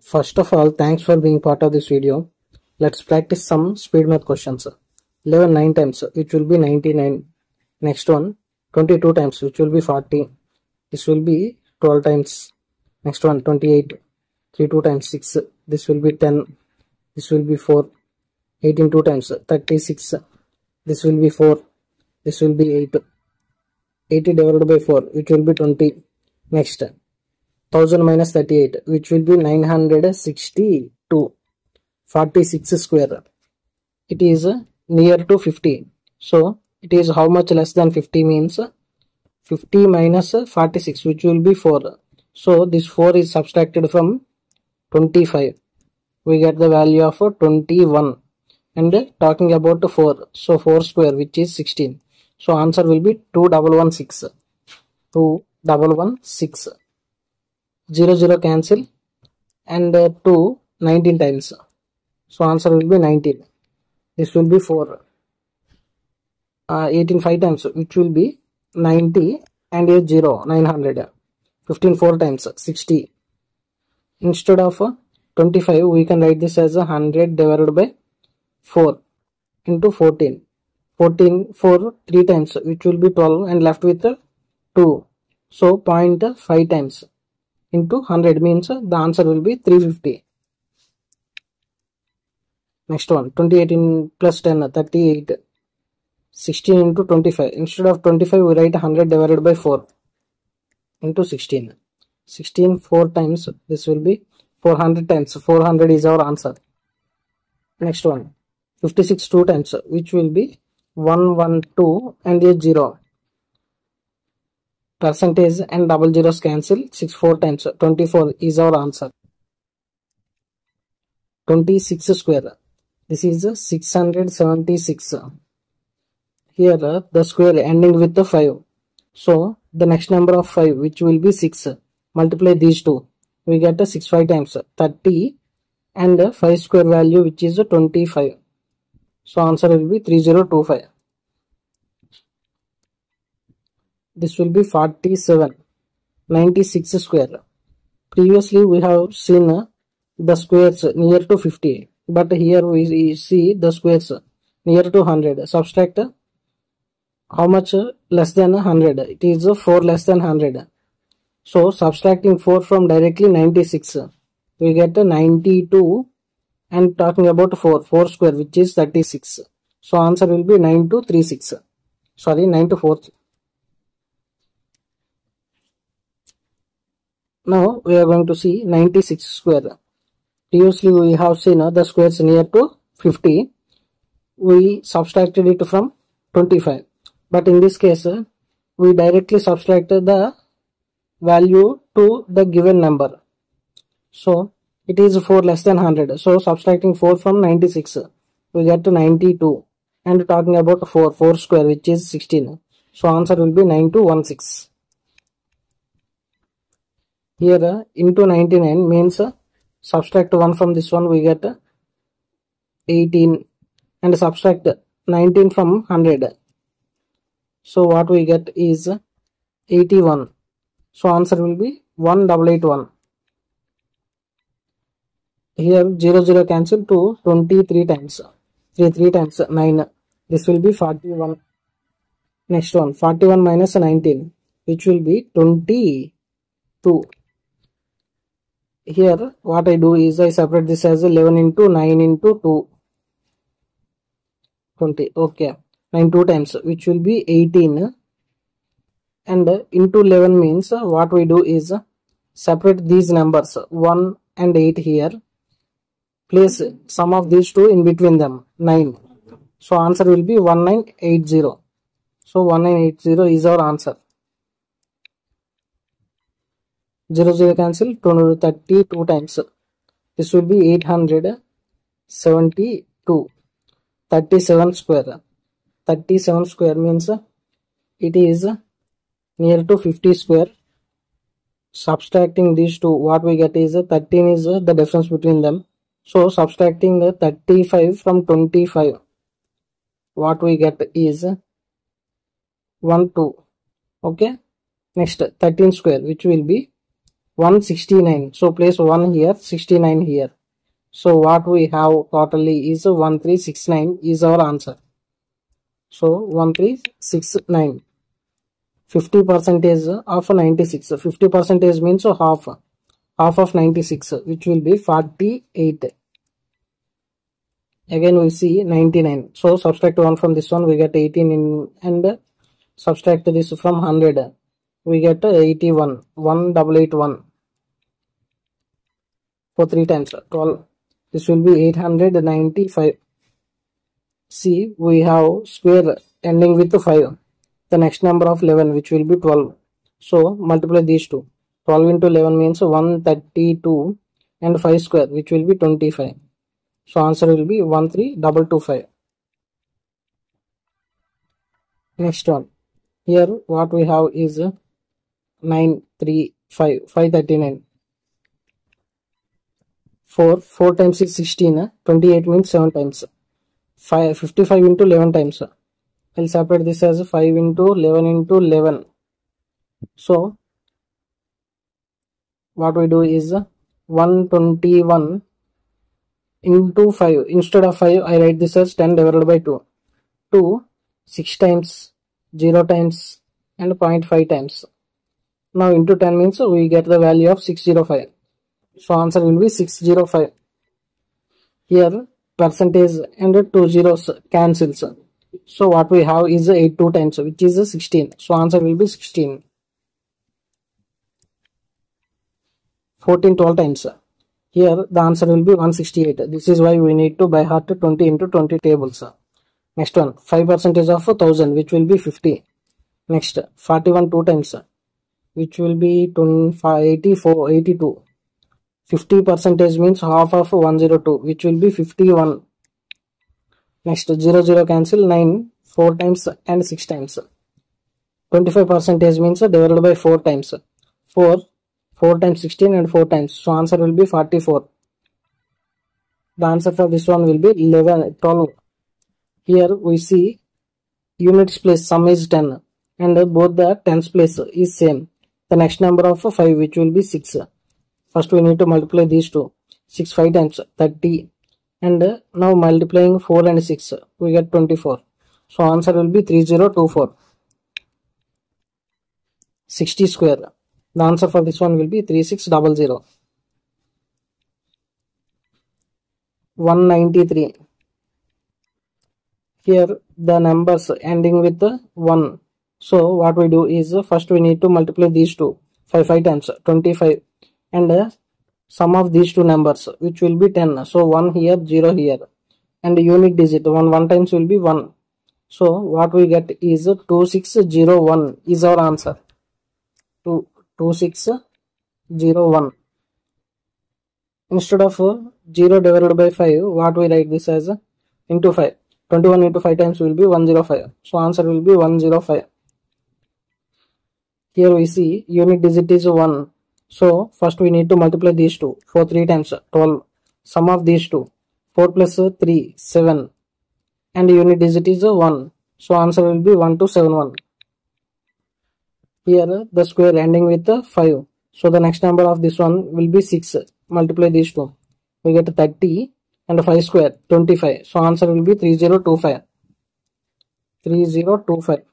First of all, thanks for being part of this video. Let's practice some speed math questions. 11 9 times, which will be 99. Next one, 22 times, which will be 40. This will be 12 times. Next one, 28. 3 2 times 6. This will be 10. This will be 4. 18 2 times, 36. This will be 4. This will be 8. 80 divided by 4, which will be 20. Next, 1000 minus 38, which will be 962. 46 square. It is near to 50. So, it is how much less than 50 means 50 minus 46, which will be 4. So, this 4 is subtracted from 25. We get the value of 21. And talking about 4. So, 4 square, which is 16. So, answer will be 2116. 2116. 0 0 cancel and 2 19 times. So answer will be 19. This will be 4. 18 5 times, which will be 90 and a 0 900. 15 4 times 60. Instead of 25, we can write this as 100 divided by 4 into 14. 14 4 3 times, which will be 12 and left with 2. So 0.5 times into 100 means the answer will be 350. Next one, 28 in plus 10, 38. 16 into 25. Instead of 25, we write 100 divided by 4 into 16. 16 4 times, this will be 400 times. 400 is our answer. Next one, 56 2 times, which will be 112 and a 0. Percentage and double zeros cancel. 6 4 times, 24 is our answer. 26 square. This is 676. Here the square ending with the 5. So the next number of 5, which will be 6. Multiply these two. We get 6 5 times 30 and 5 square value, which is 25. So answer will be 3025. This will be 47. 96 square. Previously we have seen the squares near to 50, but here we see the squares near to 100. Subtract how much less than 100? It is 4 less than 100. So subtracting 4 from directly 96, we get 92, and talking about 4 square, which is 36. So answer will be 9236. Sorry, 924. Now we are going to see 96 square. Previously we have seen the squares near to 50. We subtracted it from 25. But in this case, we directly subtracted the value to the given number. So it is 4 less than 100. So subtracting 4 from 96, we get to 92. And talking about 4 square, which is 16. So answer will be 9216. Here into 99 means subtract 1 from this one, we get 18, and subtract 19 from 100. So what we get is 81. So answer will be 1881. Here 0 0 cancel to 23 times. 3 times 9. This will be 41. Next one, 41 minus 19, which will be 22. Here what I do is I separate this as 11 into 9 into 2. 20. Okay. 9 2 times, which will be 18. And into 11 means what we do is separate these numbers 1 and 8 here. Place sum of these two in between them, 9. So answer will be 1980. So 1980 is our answer. 0 0 cancel, 32 times. This will be 872. 37 square. 37 square means it is near to 50 square. Subtracting these two, what we get is 13 is the difference between them. So subtracting 35 from 25, what we get is 1 2. Okay. Next 13 square, which will be 169. So place 1 here, 69 here. So what we have totally is 1369 is our answer. So 1369. 50% of 96. 50% means half. Half of 96, which will be 48. Again we see 99. So subtract 1 from this one, we get 18 in, and subtract this from 100. We get 81. 1881. For 3 times 12. This will be 895. See, we have square ending with 5. The next number of 11, which will be 12. So multiply these two. 12 into 11 means 132 and 5 square, which will be 25. So answer will be 13225. Next one. Here what we have is 935, 539. 4 times is 16. 28 means 7 times. 55 into 11 times. I'll separate this as 5 into 11 into 11. So what we do is 121 into 5. Instead of 5, I write this as 10 divided by 2. 2, 6 times, 0 times, and 0.5 times. Now into 10 means we get the value of 605. So answer will be 605. Here percentage and 2 zeros cancels. So what we have is 8 2 times, which is 16. So answer will be 16. 14 12 times. Here the answer will be 168. This is why we need to by heart 20 into 20 tables. Next one, 5% of 1000, which will be 50. Next, 41 2 times, which will be 84 82. 50% means half of 102, which will be 51. Next, 0 cancel, 9 4 times and 6 times. 25% means divided by 4 times. 4 times 16 and 4 times. So answer will be 44. The answer for this one will be 12. Here we see units place sum is 10 and both the tens place is same. The next number of 5, which will be 6. First we need to multiply these two. 6 5 times 30, and now multiplying 4 and 6, we get 24. So answer will be 3024. 60 square. The answer for this one will be 3600. 193. Here the numbers ending with 1. So what we do is first we need to multiply these two. 5 times 25, and sum of these two numbers, which will be 10. So 1 here, 0 here, and unit digit 1 times will be 1. So what we get is 2601 is our answer. 2601. Instead of 0 divided by 5, what we write this as into 5. 21 into 5 times will be 105. So answer will be 105. Here we see unit digit is 1. So first we need to multiply these two. 4 3 times 12. Sum of these two. 4 plus 3 7. And unit digit is 1. So answer will be 1271. Here the square ending with 5. So the next number of this one will be 6. Multiply these two. We get 30 and 5 square 25. So answer will be 3025. 3025.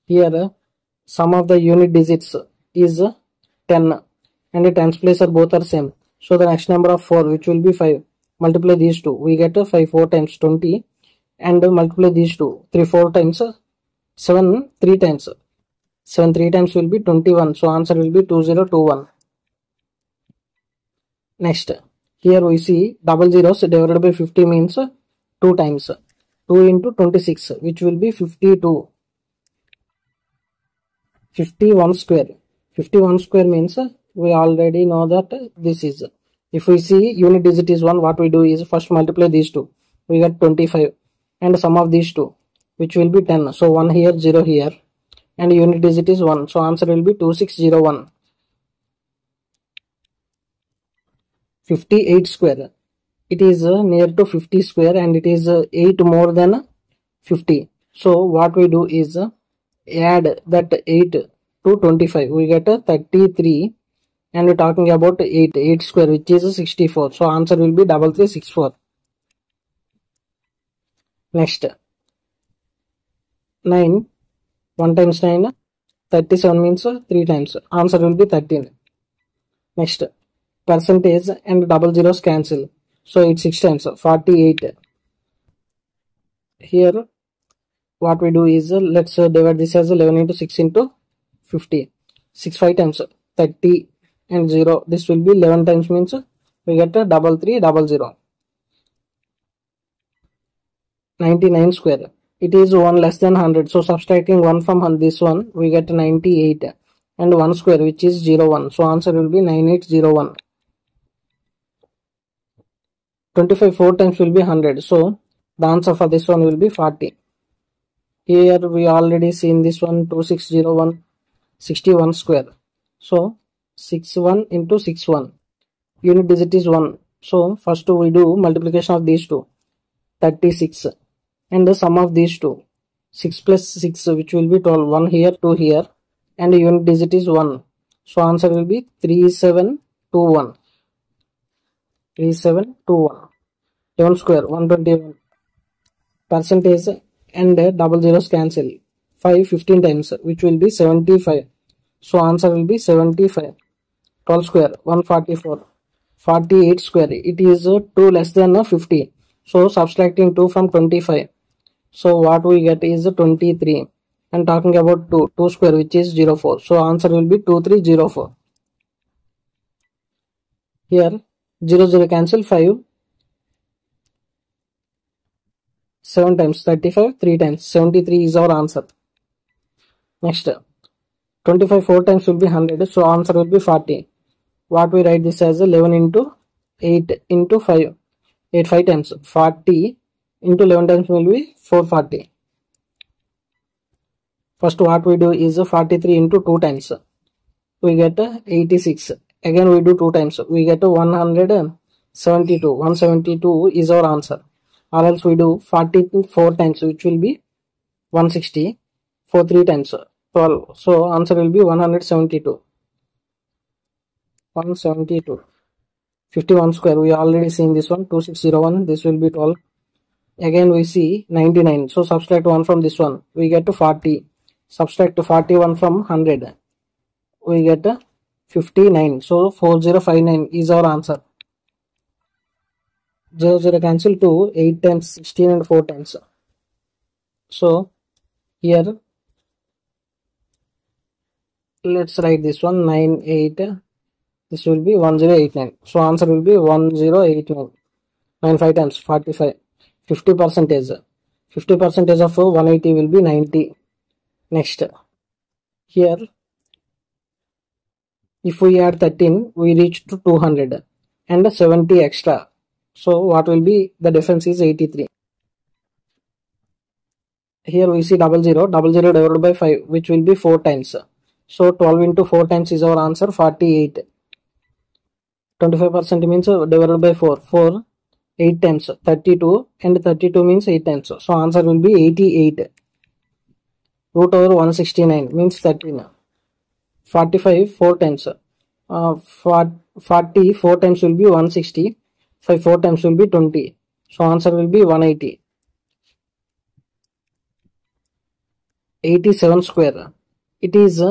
Here sum of the unit digits is 10 and the tens place are both are same. So the next number of 4, which will be 5. Multiply these two. We get 5 4 times 20, and multiply these two. 3 4 times 7 3 times. 7 3 times will be 21. So answer will be 2021. Next, here we see double zeros divided by 50 means 2 times. 2 into 26, which will be 52. 51 square. 51 square means we already know that this is. If we see unit digit is 1, what we do is first multiply these two. We get 25 and sum of these two, which will be 10. So 1 here, 0 here, and unit digit is 1. So answer will be 2601. 58 square. It is near to 50 square and it is 8 more than 50. So what we do is add that 8 to 25. We get 33 and we're talking about 8 square, which is 64. So answer will be 3364. Next, 9, 1 times 9, 37 means 3 times. Answer will be 13. Next, percentage and double zeros cancel. So it's 6 times, 48. Here, what we do is, let's divide this as 11 into 6 into 50. 6 5 times, 30 and 0. This will be 11 times, means we get a 3300. 99 square. It is 1 less than 100. So subtracting 1 from this one, we get 98. And 1 square, which is 01. So answer will be 9801. 25 4 times will be 100. So the answer for this one will be 40. Here we already seen this one, 2601, 61 square. So 61 into 61. Unit digit is 1. So first we do multiplication of these two, 36. And the sum of these two, 6 plus 6, which will be 12. 1 here, 2 here. And the unit digit is 1. So answer will be 3721. 3721. 11 square, 121. Percentage and double zeros cancel. 5 15 times, which will be 75. So answer will be 75. 12 square, 144. 48 square, it is 2 less than 50. So subtracting 2 from 25. So what we get is 23. And talking about 2 square, which is 04. So answer will be 2304. Here 0 cancel, 5. 7 times, 35, 3 times, 73 is our answer. Next, 25 4 times will be 100. So answer will be 40. What we write this as 11 into 8 into 5. 8 5 times, 40 into 11 times will be 440. First what we do is 43 into 2 times. We get 86. Again we do 2 times. We get 172. 172 is our answer. Or else we do 44 times, which will be 160. 4 3 times, 12. So answer will be 172. 172. 51 square, we already seen this one, 2601. This will be 12. Again we see 99. So subtract 1 from this one, we get to 40. Subtract 41 from 100, we get 59. So 4059 is our answer. 0 cancel, 2 8 times, 16 and 4 times. So here let's write this one, 9 8. This will be 1089. So answer will be 1089. 9 5 times, 45. 50 percentage. 50 percentage of 180 will be 90. Next, here if we add 13, we reach to 200 and 70 extra. So what will be the difference is 83. Here we see 00 divided by 5, which will be 4 times. So 12 into 4 times is our answer, 48. 25% means divided by 4. 4 8 times, 32, and 32 means 8 times. So answer will be 88. Root over 169 means 13. 45 4 times. 40 4 times will be 160. 5 4 times will be 20. So answer will be 180. 87 square. It is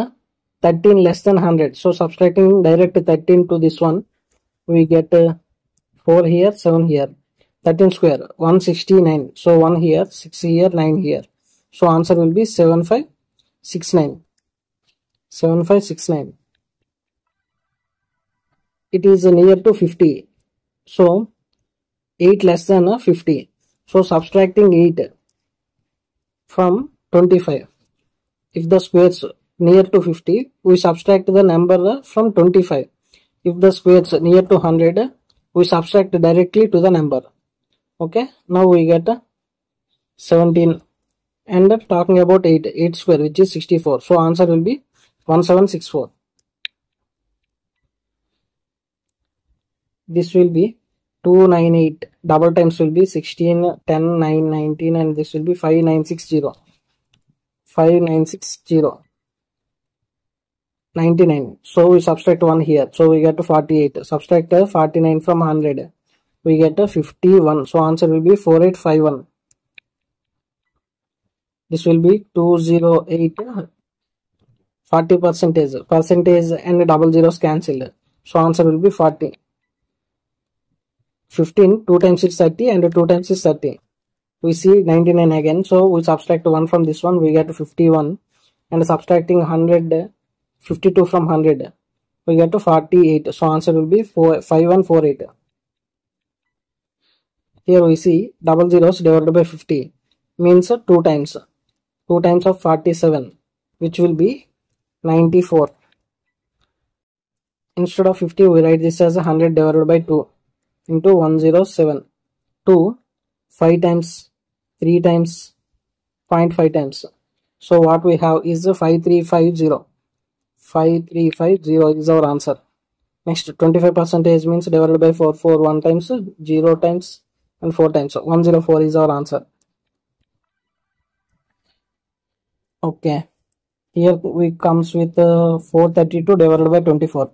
13 less than 100. So subtracting direct 13 to this one, we get 4 here, 7 here. 13 square, 169. So 1 here, 6 here, 9 here. So answer will be 7569. 7569. It is near to 50. So 8 less than 50. So subtracting 8 from 25. If the squares near to 50, we subtract the number from 25. If the squares near to 100, we subtract directly to the number. Okay, now we get 17. And talking about 8 square, which is 64. So answer will be 1764. This will be 298. Double times will be 16, 10, 9, 19, and this will be 5960. 5960. 99. So we subtract 1 here. So we get 48. Subtract 49 from 100. We get 51. So answer will be 4851. This will be 208. 40 percentage and double zeros cancelled. So answer will be 40. 15, 2 times is 30 and 2 times is 30. We see 99 again. So we subtract 1 from this one. We get 51. And subtracting 100, 52 from 100. We get to 48. So answer will be 5148. Here we see double zeros divided by 50 means 2 times. 2 times of 47, which will be 94. Instead of 50, we write this as 100 divided by 2 into 107. 2, 5 times, 3 times, 0.5 times. So what we have is 5350. 5350 is our answer. Next, 25% means divided by 4. 4 1 times, 0 times and 4 times. So 104 is our answer. Okay. Here we comes with 432 divided by 24.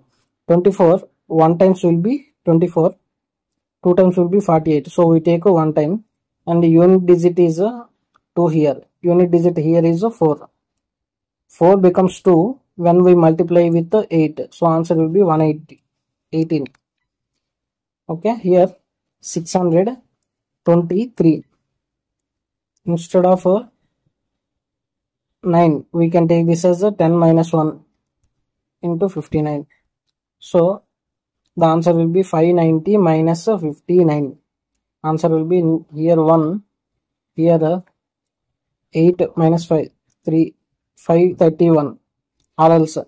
24, 1 times will be 24. 2 times will be 48. So we take 1 time. And the unit digit is 2 here. Unit digit here is 4. 4 becomes 2 when we multiply with 8. So answer will be 118. Okay, here 623. Instead of 9, we can take this as 10 minus 1 into 59. So the answer will be 590 minus 59. Answer will be here 1, here 8 minus 5, 3, 531, or else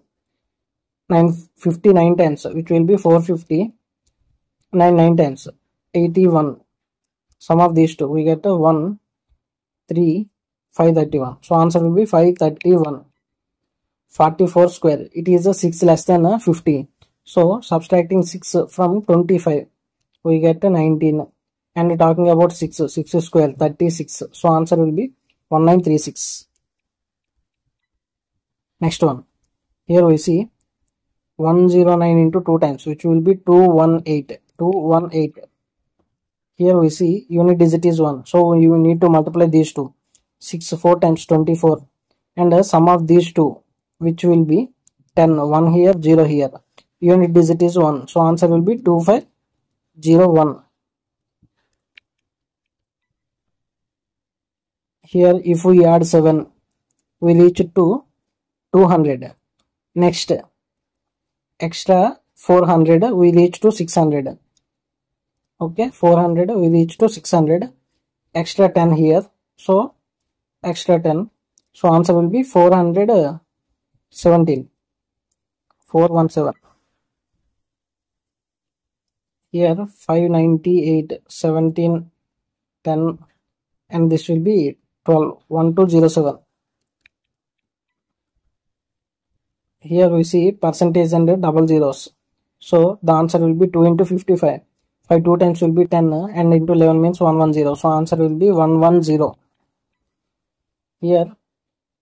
59 times, which will be 450, 9 times, 81. Sum of these two, we get 1, 3, 531. So answer will be 531. 44 square. It is a 6 less than 50. So subtracting 6 from 25, we get 19. And talking about 6 square, 36. So answer will be 1936. Next one. Here we see 109 into 2 times, which will be 218. 218. Here we see unit digit is 1. So you need to multiply these two. 6 4 times 24. And the sum of these two, which will be 10. 1 here, 0 here. Unit digit is 1. So answer will be 2501. Here if we add 7, we reach to 200. Next, extra 400, we reach to 600. Okay, 400, we reach to 600. Extra 10 here. So, extra 10. So, answer will be 417. 417. Here, 598, 17, 10, and this will be 12, 1207. Here we see percentage and double zeros. So the answer will be 2 into 55. 5 2 times will be 10 and into 11 means 110. So answer will be 110. Here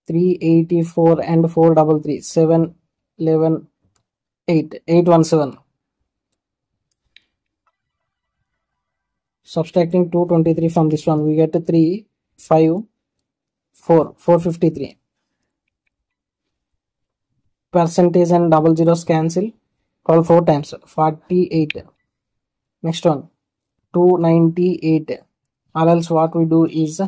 384 and 433. 7, 11, 8. 817. Subtracting 223 from this one, we get 3, 5, 4, 453. Percentage and double zeros cancel. 12 4 times, 48. Next one, 298. Or else what we do is,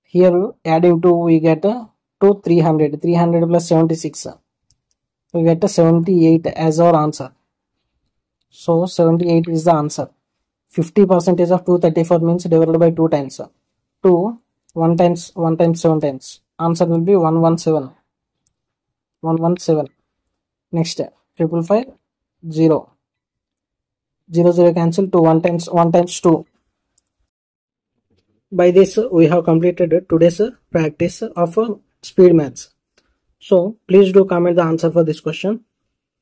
here adding 2, we get to 300. 300 plus 76. We get 78 as our answer. So 78 is the answer. 50% of 234 means divided by 2 times. 2, 1 times, 1 times, 7 times. Answer will be 117. 117. Next, 555, 0. 0, 0 cancel to 1 times 2. By this, we have completed today's practice of speed maths. So, please do comment the answer for this question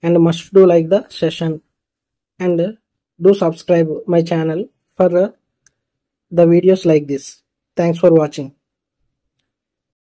and must do like the session and do subscribe my channel for the videos like this. Thanks for watching.